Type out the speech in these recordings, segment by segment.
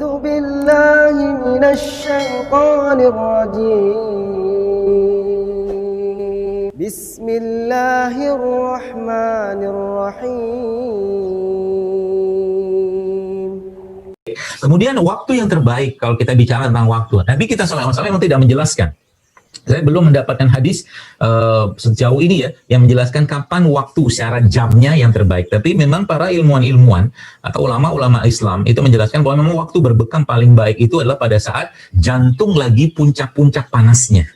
أعوذ بالله من الشيطان الرجيم بسم الله الرحمن الرحيم. Kemudian waktu yang terbaik kalau kita bicara tentang waktu, Nabi kita SAW memang tidak menjelaskan. Saya belum mendapatkan hadis sejauh ini ya yang menjelaskan kapan waktu secara jamnya yang terbaik. Tapi memang para ilmuwan-ilmuwan atau ulama-ulama Islam itu menjelaskan bahwa memang waktu berbekam paling baik itu adalah pada saat jantung lagi puncak-puncak panasnya.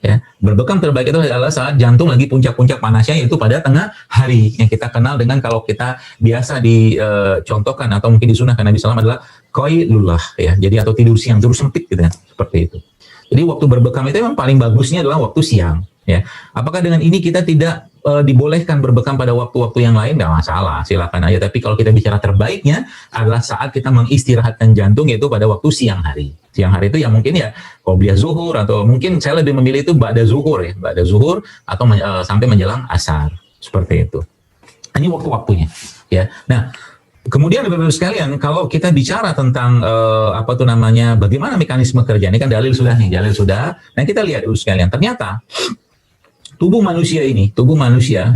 Ya, berbekam terbaik itu adalah saat jantung lagi puncak-puncak panasnya, yaitu pada tengah hari yang kita kenal dengan kalau kita biasa dicontohkan atau mungkin disunahkan Nabi SAW adalah qailullah ya. Jadi atau tidur siang, tidur sempit gitu kan, seperti itu. Jadi waktu berbekam itu memang paling bagusnya adalah waktu siang. Ya, apakah dengan ini kita tidak dibolehkan berbekam pada waktu-waktu yang lain? Nggak masalah, silakan aja. Tapi kalau kita bicara terbaiknya adalah saat kita mengistirahatkan jantung, yaitu pada waktu siang hari. Siang hari itu ya mungkin ya qobliyah zuhur, atau mungkin saya lebih memilih itu ba'da zuhur ya, ba'da zuhur atau sampai menjelang asar, seperti itu. Ini waktu-waktunya. Ya, nah. Kemudian Bapak-Ibu sekalian, kalau kita bicara tentang bagaimana mekanisme kerja, ini kan dalil sudah nih, dalil sudah. Nah kita lihat dulu sekalian, ternyata tubuh manusia,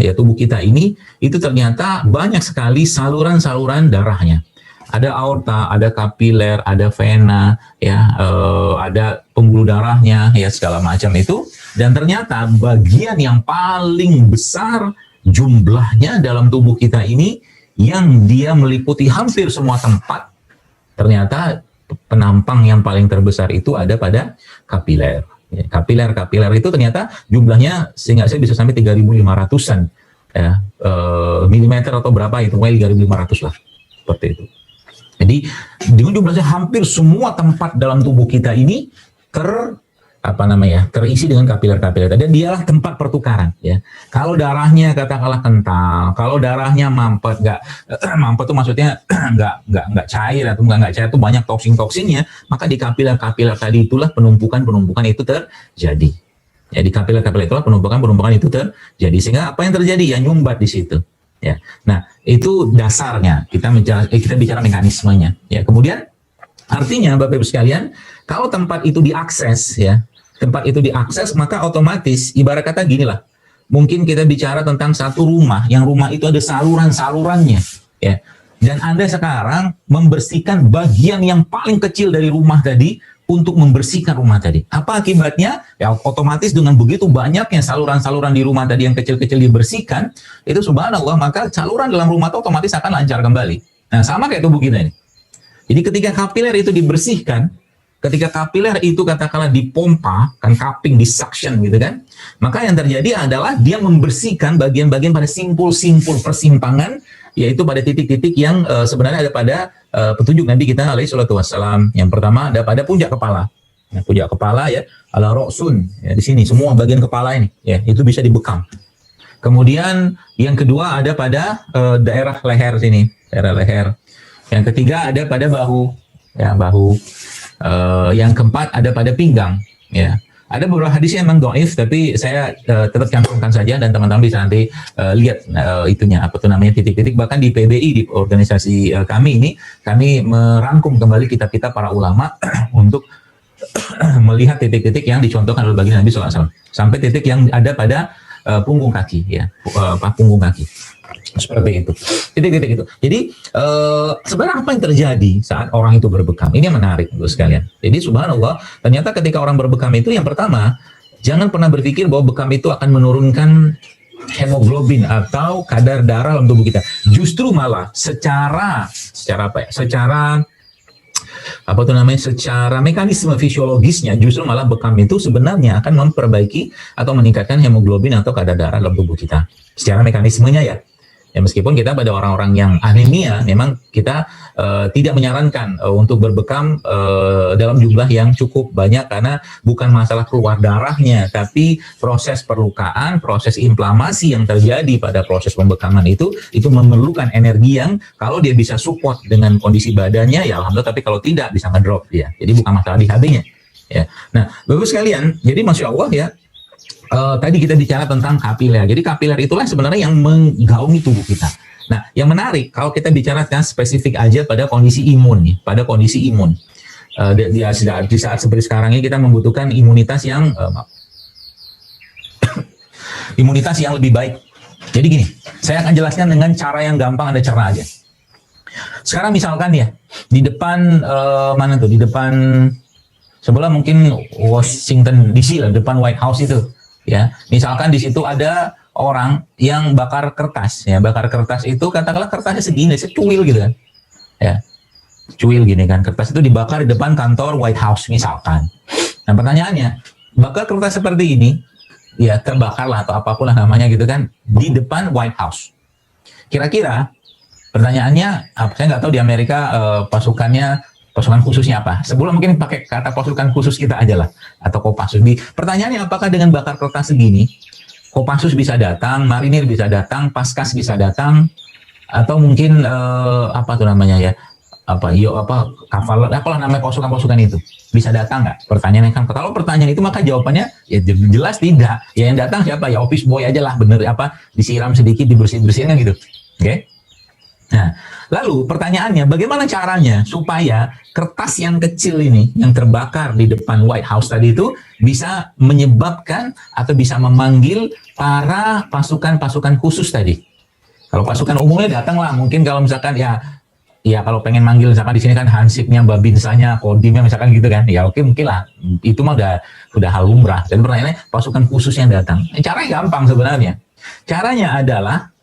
ya tubuh kita ini, itu ternyata banyak sekali saluran-saluran darahnya. Ada aorta, ada kapiler, ada vena, ya, ada pembuluh darahnya, ya segala macam itu. Dan ternyata bagian yang paling besar jumlahnya dalam tubuh kita ini, yang dia meliputi hampir semua tempat, ternyata penampang yang paling terbesar itu ada pada kapiler. Ya, kapiler itu ternyata jumlahnya sehingga saya bisa sampai 3.500-an ya, milimeter atau berapa itu, 3.500 lah, seperti itu. Jadi dengan jumlahnya hampir semua tempat dalam tubuh kita ini terisi dengan kapiler-kapiler dan dialah tempat pertukaran ya. Kalau darahnya katakanlah kental, kalau darahnya mampet, mampet itu maksudnya nggak cair atau nggak cair itu banyak toksin-toksinnya, maka di kapiler-kapiler tadi itulah penumpukan itu terjadi. Ya, di kapiler-kapiler itulah penumpukan itu terjadi, sehingga apa yang terjadi ya nyumbat di situ. Ya. Nah, itu dasarnya. Kita bicara mekanismenya ya. Kemudian artinya Bapak Ibu sekalian, kalau tempat itu diakses ya, maka otomatis ibarat kata gini lah. Mungkin kita bicara tentang satu rumah, yang rumah itu ada saluran-salurannya ya. Dan Anda sekarang membersihkan bagian yang paling kecil dari rumah tadi untuk membersihkan rumah tadi. Apa akibatnya? Ya otomatis dengan begitu banyaknya saluran-saluran di rumah tadi yang kecil-kecil dibersihkan, itu subhanallah, maka saluran dalam rumah itu otomatis akan lancar kembali. Nah, sama kayak tubuh kita ini. Jadi ketika kapiler itu dibersihkan, ketika kapiler itu katakanlah dipompa, kan cupping, disuction gitu kan, maka yang terjadi adalah dia membersihkan bagian-bagian pada simpul-simpul persimpangan, yaitu pada titik-titik yang sebenarnya ada pada petunjuk Nabi kita alaihi salatu wassalam. Yang pertama ada pada puncak kepala. Nah, puncak kepala ya, ala ra'sun, ya, di sini semua bagian kepala ini, ya itu bisa dibekam. Kemudian yang kedua ada pada daerah leher sini, daerah leher. Yang ketiga ada pada bahu, ya bahu. Yang keempat ada pada pinggang, ya. Ada beberapa hadis yang memang dhaif, tapi saya tetap cantumkan saja dan teman-teman bisa nanti lihat titik-titik. Bahkan di PBI, di organisasi kami ini, kami merangkum kembali kitab-kitab para ulama untuk melihat titik-titik yang dicontohkan oleh baginda Nabi SAW, sampai titik yang ada pada punggung kaki, ya, punggung kaki. Seperti itu, titik-titik itu. Jadi sebenarnya apa yang terjadi saat orang itu berbekam? Ini yang menarik untuk sekalian. Jadi subhanallah, ternyata ketika orang berbekam itu, yang pertama, jangan pernah berpikir bahwa bekam itu akan menurunkan hemoglobin atau kadar darah dalam tubuh kita. Justru malah secara mekanisme fisiologisnya, justru malah bekam itu sebenarnya akan memperbaiki atau meningkatkan hemoglobin atau kadar darah dalam tubuh kita. Secara mekanismenya ya. Ya, meskipun kita pada orang-orang yang anemia, memang kita tidak menyarankan untuk berbekam dalam jumlah yang cukup banyak, karena bukan masalah keluar darahnya, tapi proses perlukaan, proses inflamasi yang terjadi pada proses pembekaman itu memerlukan energi yang kalau dia bisa support dengan kondisi badannya, ya alhamdulillah, tapi kalau tidak bisa ngedrop dia. Jadi bukan masalah di HB-nya. Ya. Nah, Bapak sekalian, jadi Masya Allah ya, tadi kita bicara tentang kapiler. Jadi kapiler itulah sebenarnya yang menggaungi tubuh kita. Nah, yang menarik kalau kita bicara spesifik aja pada kondisi imun, nih, pada kondisi imun. Di saat seperti sekarang ini kita membutuhkan imunitas yang imunitas yang lebih baik. Jadi gini, saya akan jelaskan dengan cara yang gampang, Anda cerna aja. Sekarang misalkan ya, di depan mana tuh? Di depan sebelah mungkin Washington DC lah, depan White House itu. Ya, misalkan di situ ada orang yang bakar kertas, ya bakar kertas itu katakanlah kertasnya segini, secuil gitu kan, ya, cuil gini kan, kertas itu dibakar di depan kantor White House misalkan. Nah pertanyaannya, bakar kertas seperti ini, ya terbakar lah atau apapun lah namanya gitu kan, di depan White House. Kira-kira pertanyaannya, saya nggak tahu di Amerika pasukan khususnya apa. Sebelum mungkin pakai kata pasukan khusus kita aja lah, atau Kopassus. Pertanyaannya, apakah dengan bakar kertas segini, Kopassus bisa datang, marinir bisa datang, Paskas bisa datang, atau mungkin apa tuh namanya ya, kapal, apalah namanya pasukan itu bisa datang nggak? Pertanyaannya kan, kalau pertanyaan itu maka jawabannya ya jelas tidak. Ya yang datang siapa? Ya office boy aja lah, bener disiram sedikit, dibersihin kan gitu. Oke? Nah, lalu pertanyaannya, bagaimana caranya supaya kertas yang kecil ini, yang terbakar di depan White House tadi itu, bisa menyebabkan atau bisa memanggil para pasukan khusus tadi? Kalau pasukan umumnya datanglah, mungkin kalau misalkan ya kalau pengen manggil misalkan di sini kan Hansipnya, Babinsanya, Kodimnya misalkan gitu kan, ya oke mungkin lah, itu mah udah hal lumrah. Dan pertanyaannya, pasukan khusus yang datang, caranya gampang sebenarnya. Caranya adalah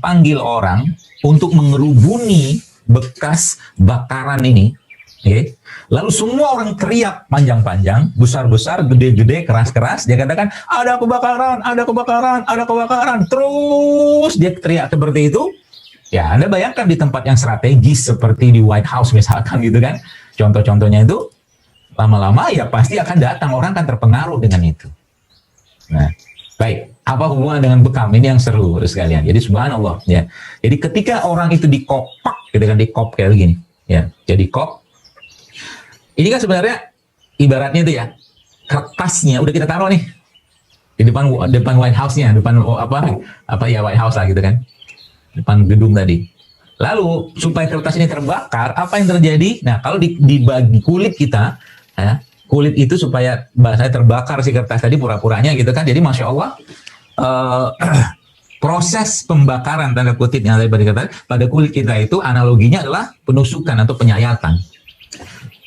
panggil orang untuk mengerubuni bekas bakaran ini, okay? Lalu semua orang teriak panjang-panjang, besar-besar, gede-gede, keras-keras. Dia katakan, ada kebakaran, ada kebakaran, ada kebakaran. Terus dia teriak seperti itu. Ya, Anda bayangkan di tempat yang strategis seperti di White House misalkan gitu kan. Contoh-contohnya itu, lama-lama ya pasti akan datang, orang akan terpengaruh dengan itu. Nah, baik. Apa hubungan dengan bekam? Ini yang seru sekalian. Jadi subhanallah ya. Jadi ketika orang itu dikopak, gitu kan, dikop kayak gini, ya. Jadi kop. Ini kan sebenarnya ibaratnya itu ya, kertasnya udah kita taruh nih di depan White House-nya, depan White House lah gitu kan. Depan gedung tadi. Lalu supaya kertas ini terbakar, apa yang terjadi? Nah, kalau dibagi kulit kita, ya, kulit itu supaya bahasanya terbakar si kertas tadi pura-puranya gitu kan. Jadi Masya Allah, proses pembakaran tanda kutip yang tadi dikatakan pada kulit kita itu analoginya adalah penusukan atau penyayatan.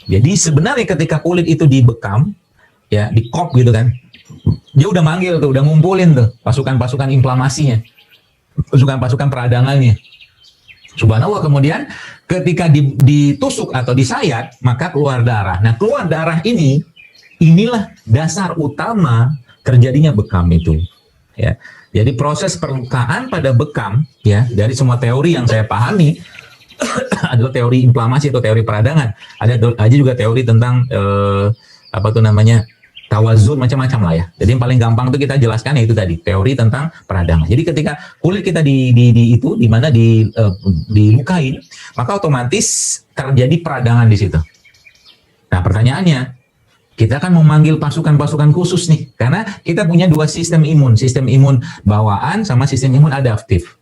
Jadi sebenarnya ketika kulit itu dibekam, ya dikop gitu kan, dia udah manggil tuh, udah ngumpulin tuh pasukan-pasukan inflamasinya, pasukan-pasukan peradangannya. Subhanallah, kemudian ketika ditusuk atau disayat, maka keluar darah. Nah, keluar darah inilah dasar utama terjadinya bekam itu. Ya, jadi proses perlukaan pada bekam, ya, dari semua teori yang saya pahami adalah teori inflamasi atau teori peradangan. Ada juga teori tentang tawazun, macam-macam lah ya. Jadi yang paling gampang itu kita jelaskan yaitu tadi teori tentang peradangan. Jadi ketika kulit kita dilukain, maka otomatis terjadi peradangan di situ. Nah pertanyaannya, kita akan memanggil pasukan-pasukan khusus nih, karena kita punya dua sistem imun bawaan sama sistem imun adaptif.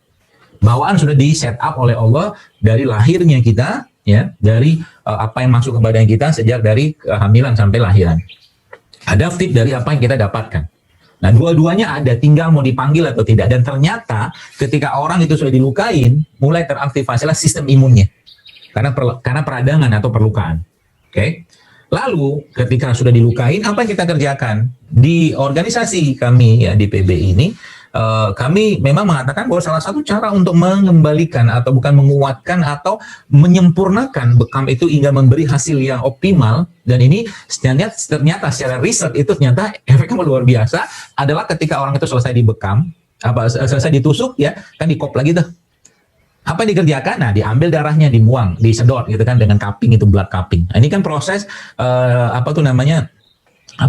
Bawaan sudah di set up oleh Allah dari lahirnya kita, ya, dari apa yang masuk ke badan kita sejak dari kehamilan sampai lahiran. Adaptif dari apa yang kita dapatkan. Nah, dua-duanya ada, tinggal mau dipanggil atau tidak. Dan ternyata ketika orang itu sudah dilukain, mulai teraktivasilah sistem imunnya, karena peradangan atau perlukaan. Oke. Lalu ketika sudah dilukain, apa yang kita kerjakan? Di organisasi kami ya di PB ini, kami memang mengatakan bahwa salah satu cara untuk mengembalikan atau bukan menguatkan atau menyempurnakan bekam itu hingga memberi hasil yang optimal, dan ini ternyata secara riset itu ternyata efeknya luar biasa, adalah ketika orang itu selesai dibekam, selesai ditusuk ya, kan dikop lagi tuh. Apa yang dikerjakan? Nah, diambil darahnya, dibuang, disedot gitu kan dengan cupping, itu blood cupping. Nah, ini kan proses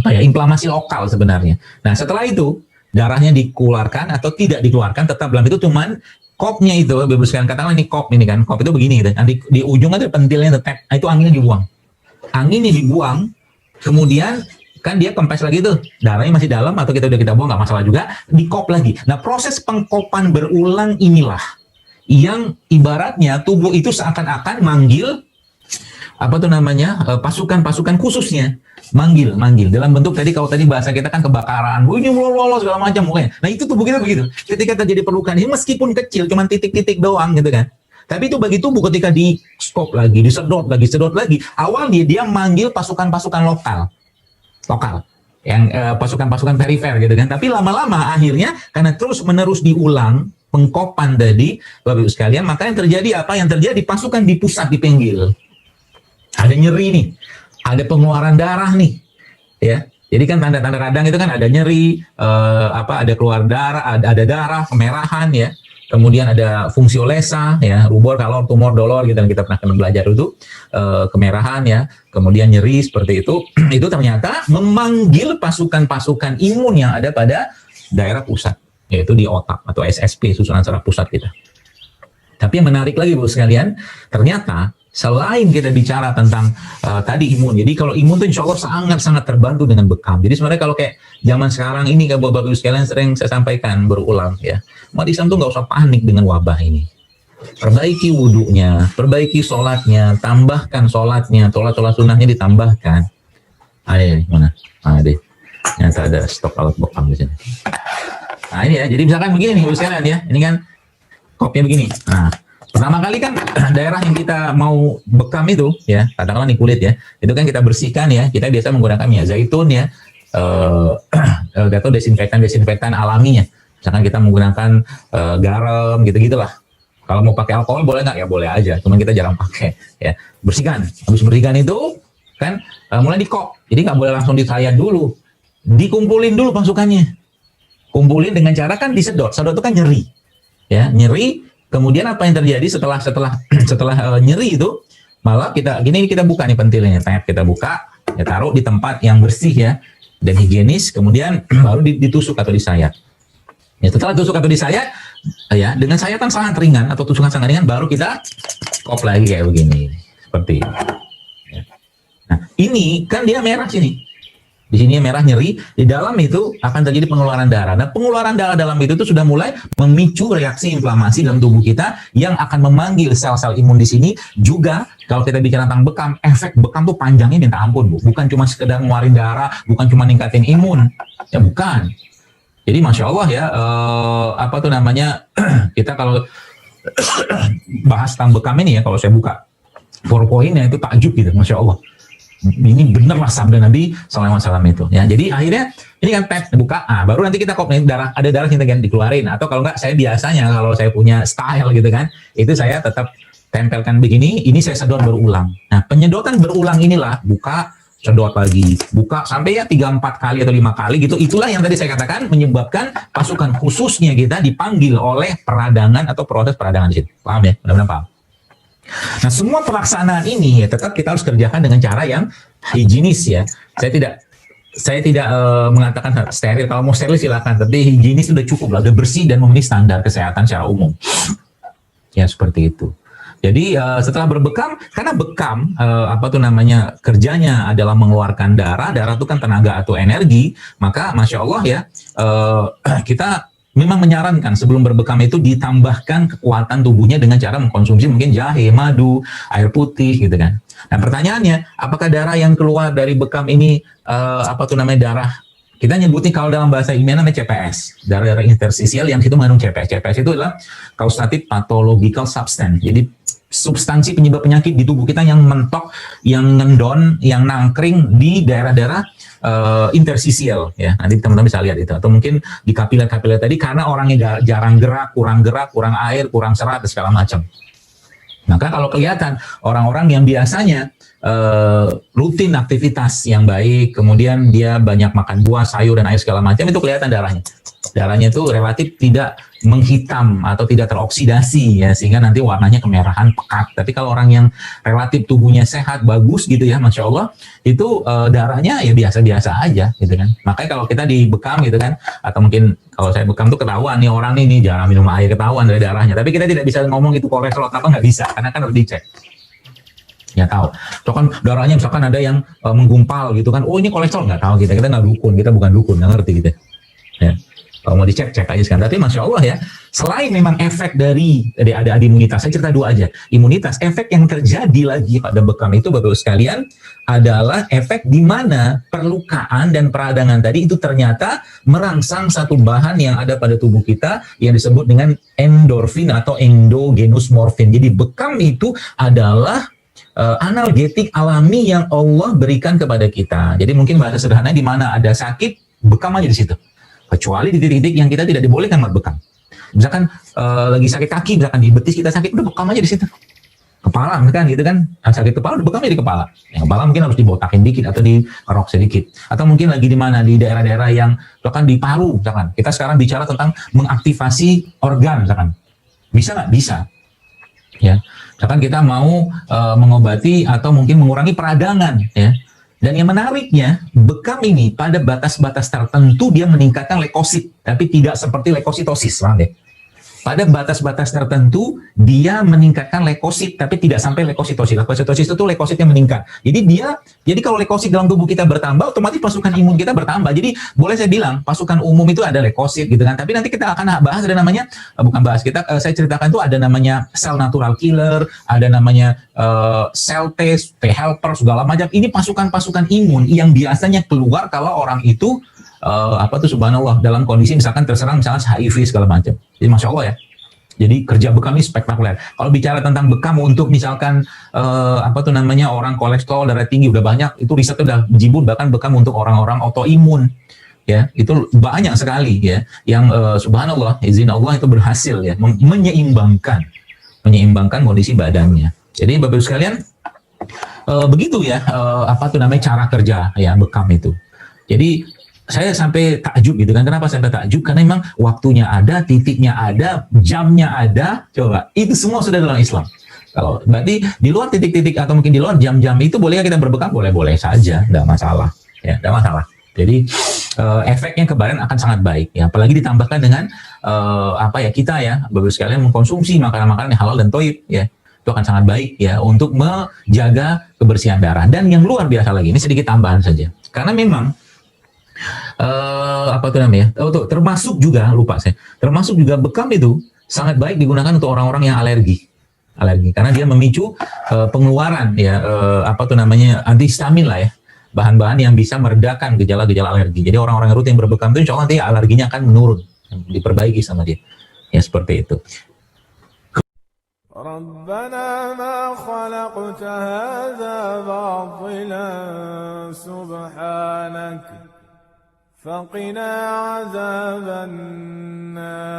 inflamasi lokal sebenarnya. Nah, setelah itu darahnya dikeluarkan atau tidak dikeluarkan, tetap dalam itu cuman kopnya itu, bebaskan katakanlah ini kop itu begini gitu. Nah, di ujung ada pentilnya tetap, itu anginnya dibuang. Anginnya dibuang, kemudian kan dia kempes lagi tuh, darahnya masih dalam atau kita buang nggak masalah juga, dikop lagi. Nah, proses pengkopan berulang inilah yang ibaratnya tubuh itu seakan-akan manggil apa tuh namanya pasukan-pasukan khususnya, manggil dalam bentuk tadi, kalau tadi bahasa kita kan kebakaran, bunyi lolos segala macam mulai. Nah, itu tubuh kita begitu. Ketika terjadi perlukan ini meskipun kecil, cuman titik-titik doang gitu kan. Tapi itu bagi tubuh ketika di stop lagi, disedot lagi. Awal dia manggil pasukan-pasukan lokal yang pasukan-pasukan perifer gitu kan. Tapi lama-lama akhirnya karena terus-menerus diulang pengkopan tadi, Bapak Ibu sekalian, maka yang terjadi apa? Yang terjadi pasukan di pusat, di pinggir. Ada nyeri nih, ada pengeluaran darah nih, ya. Jadi kan tanda-tanda radang itu kan ada nyeri, ada keluar darah, ada darah, kemerahan ya. Kemudian ada fungsiolesa ya, rubor, kalor, tumor, dolor gitu, yang kita pernah belajar itu, kemerahan ya, kemudian nyeri seperti itu. Itu ternyata memanggil pasukan-pasukan imun yang ada pada daerah pusat, yaitu di otak atau SSP, susunan saraf pusat kita. Tapi yang menarik lagi Bu sekalian, ternyata selain kita bicara tentang tadi imun, jadi kalau imun itu insya Allah sangat-sangat terbantu dengan bekam. Jadi sebenarnya kalau kayak zaman sekarang ini, kan Bapak Ibu sekalian sering saya sampaikan berulang ya, umat Islam tuh nggak usah panik dengan wabah ini. Perbaiki wudhunya, perbaiki sholatnya, tambahkan sholatnya, sholat sunnahnya ditambahkan. Ada mana? Ada. Nyata ada stok alat bekam di sini. Nah ini ya, jadi misalkan begini nih Bapak sekalian ya, ini kan kopnya begini. Nah, pertama kali kan daerah yang kita mau bekam itu ya, katakanlah nih kulit ya, itu kan kita bersihkan ya, kita biasa menggunakan minyak zaitun ya, atau desinfektan alaminya. Misalkan kita menggunakan garam gitu-gitulah. Kalau mau pakai alkohol boleh nggak? Ya boleh aja, cuman kita jarang pakai ya. Bersihkan, habis bersihkan itu kan mulai dikok, jadi nggak boleh langsung disayat dulu, dikumpulin dulu pasukannya, kumpulin dengan cara kan disedot itu kan nyeri ya, nyeri. Kemudian apa yang terjadi setelah nyeri itu, malah kita buka nih pentilnya, kita buka, ya taruh di tempat yang bersih ya dan higienis, kemudian baru ditusuk atau disayat. Ya, setelah tusuk atau disayat, ya dengan sayatan sangat ringan atau tusukan sangat ringan, baru kita kop lagi kayak begini, seperti ini. Ya. Nah ini kan dia merah sini. Di sini merah nyeri, di dalam itu akan terjadi pengeluaran darah. Nah, pengeluaran darah dalam itu sudah mulai memicu reaksi inflamasi dalam tubuh kita yang akan memanggil sel-sel imun di sini. Juga kalau kita bicara tentang bekam, efek bekam tuh panjangnya minta ampun, Bu. Bukan cuma sekedar ngeluarin darah, bukan cuma ningkatin imun. Ya bukan. Jadi Masya Allah ya, kita kalau bahas tentang bekam ini ya, kalau saya buka PowerPoint-nya itu takjub gitu, Masya Allah. Ini bener lah sabda Nabi SAW itu ya. Jadi akhirnya ini kan tab buka, baru nanti kita kop darah, ada darah yang dikeluarin, atau kalau enggak saya biasanya kalau saya punya style gitu kan, itu saya tetap tempelkan begini, ini saya sedot berulang. Nah penyedotan berulang inilah, buka, sedot lagi, buka sampai ya 3-4 kali atau 5 kali gitu. Itulah yang tadi saya katakan menyebabkan pasukan khususnya kita dipanggil oleh peradangan atau proses peradangan di situ. Paham ya? Mudah-mudahan paham. Nah, semua pelaksanaan ini ya tetap kita harus kerjakan dengan cara yang higienis ya. Saya tidak mengatakan steril. Kalau mau steril silakan, tapi higienis sudah cukup lah, sudah bersih dan memenuhi standar kesehatan secara umum. Ya seperti itu. Jadi setelah berbekam, karena bekam kerjanya adalah mengeluarkan darah itu kan tenaga atau energi, maka Masya Allah ya, kita memang menyarankan sebelum berbekam itu ditambahkan kekuatan tubuhnya dengan cara mengkonsumsi mungkin jahe, madu, air putih gitu kan. Nah pertanyaannya, apakah darah yang keluar dari bekam ini darah, kita nyebutnya kalau dalam bahasa ilmiah namanya CPS, darah interstisial yang itu mengandung CPS. CPS itu adalah causative pathological substance. Jadi substansi penyebab penyakit di tubuh kita yang mentok, yang ngendon, yang nangkring di daerah-daerah interstisial ya. Nanti teman-teman bisa lihat itu, atau mungkin di kapiler-kapiler tadi karena orangnya jarang gerak, kurang air, kurang serat dan segala macam. Maka kalau kelihatan orang-orang yang biasanya rutin aktivitas yang baik, kemudian dia banyak makan buah, sayur dan air segala macam, itu kelihatan darahnya. Darahnya itu relatif tidak menghitam atau tidak teroksidasi ya, sehingga nanti warnanya kemerahan pekat. Tapi kalau orang yang relatif tubuhnya sehat, bagus gitu ya, Masya Allah, itu darahnya ya biasa-biasa aja gitu kan. Makanya kalau kita dibekam gitu kan, atau mungkin kalau saya bekam tuh ketahuan nih orang ini jarang minum air, ketahuan dari darahnya. Tapi kita tidak bisa ngomong itu kolesterol apa, nggak bisa, karena kan harus dicek. Ya tahu. So kan darahnya misalkan ada yang menggumpal gitu kan. Oh ini kolesterol, nggak tahu kita. Kita nggak dukun, kita bukan dukun, nggak ngerti gitu. Ya. Kalau mau dicek, cek aja sekarang. Tapi Masya Allah ya, selain memang efek dari ada imunitas, saya cerita dua aja. Imunitas, efek yang terjadi lagi pada bekam itu Bapak sekalian adalah efek di mana perlukaan dan peradangan tadi itu ternyata merangsang satu bahan yang ada pada tubuh kita yang disebut dengan endorfin atau endogenous morfin. Jadi bekam itu adalah analgetik alami yang Allah berikan kepada kita. Jadi mungkin bahasa sederhananya di mana ada sakit, bekam aja di situ. Kecuali di titik-titik yang kita tidak dibolehkan buat bekam. Misalkan lagi sakit kaki, misalkan di betis kita sakit, udah bekam aja di situ. Kepala misalkan gitu kan, sakit kepala udah bekam aja di kepala. Yang kepala mungkin harus dibotakin dikit atau dikerok sedikit. Atau mungkin lagi di mana, di daerah-daerah yang misalkan di paru, misalkan. Kita sekarang bicara tentang mengaktifasi organ, misalkan. Bisa nggak? Bisa. Ya. Misalkan kita mau mengobati atau mungkin mengurangi peradangan, ya. Dan yang menariknya, bekam ini pada batas-batas tertentu dia meningkatkan leukosit, tapi tidak seperti leukositosis, paham deh. Pada batas-batas tertentu dia meningkatkan leukosit, tapi tidak sampai leukositosis. Leukositosis itu leukositnya meningkat. Jadi kalau leukosit dalam tubuh kita bertambah, otomatis pasukan imun kita bertambah. Jadi boleh saya bilang pasukan umum itu ada leukosit gitu kan. Tapi nanti kita akan bahas ada namanya saya ceritakan itu ada namanya sel natural killer, ada namanya cell test, T helper segala macam. Ini pasukan-pasukan imun yang biasanya keluar kalau orang itu subhanallah dalam kondisi misalkan terserang misalkan HIV segala macam. Jadi Masya Allah ya. Jadi kerja bekam ini spektakuler. Kalau bicara tentang bekam untuk misalkan orang kolesterol darah tinggi udah banyak, itu riset udah jibun, bahkan bekam untuk orang-orang autoimun ya, itu banyak sekali ya yang subhanallah izin Allah itu berhasil ya menyeimbangkan kondisi badannya. Jadi Bapak Ibu sekalian begitu ya cara kerja ya bekam itu. Jadi saya sampai takjub gitu kan. Kenapa sampai takjub? Karena memang waktunya ada, titiknya ada, jamnya ada. Coba, itu semua sudah dalam Islam. Kalau berarti di luar titik-titik atau mungkin di luar jam-jam itu boleh kita berbekam? Boleh-boleh saja, tidak masalah. Ya, tidak masalah. Jadi efeknya ke badan akan sangat baik. Ya, apalagi ditambahkan dengan kita ya, Bapak sekalian mengkonsumsi makanan-makanan yang halal dan thayyib ya. Itu akan sangat baik ya untuk menjaga kebersihan darah. Dan yang luar biasa lagi, ini sedikit tambahan saja. Karena memang termasuk juga bekam itu sangat baik digunakan untuk orang-orang yang alergi karena dia memicu pengeluaran ya antihistamin lah ya, bahan-bahan yang bisa meredakan gejala-gejala alergi. Jadi orang-orang yang rutin berbekam itu insya Allah nanti alerginya akan menurun, diperbaiki sama dia ya, seperti itu. ربنا ما خلقت هذا باطلا سبحانك فقنا عذاب النار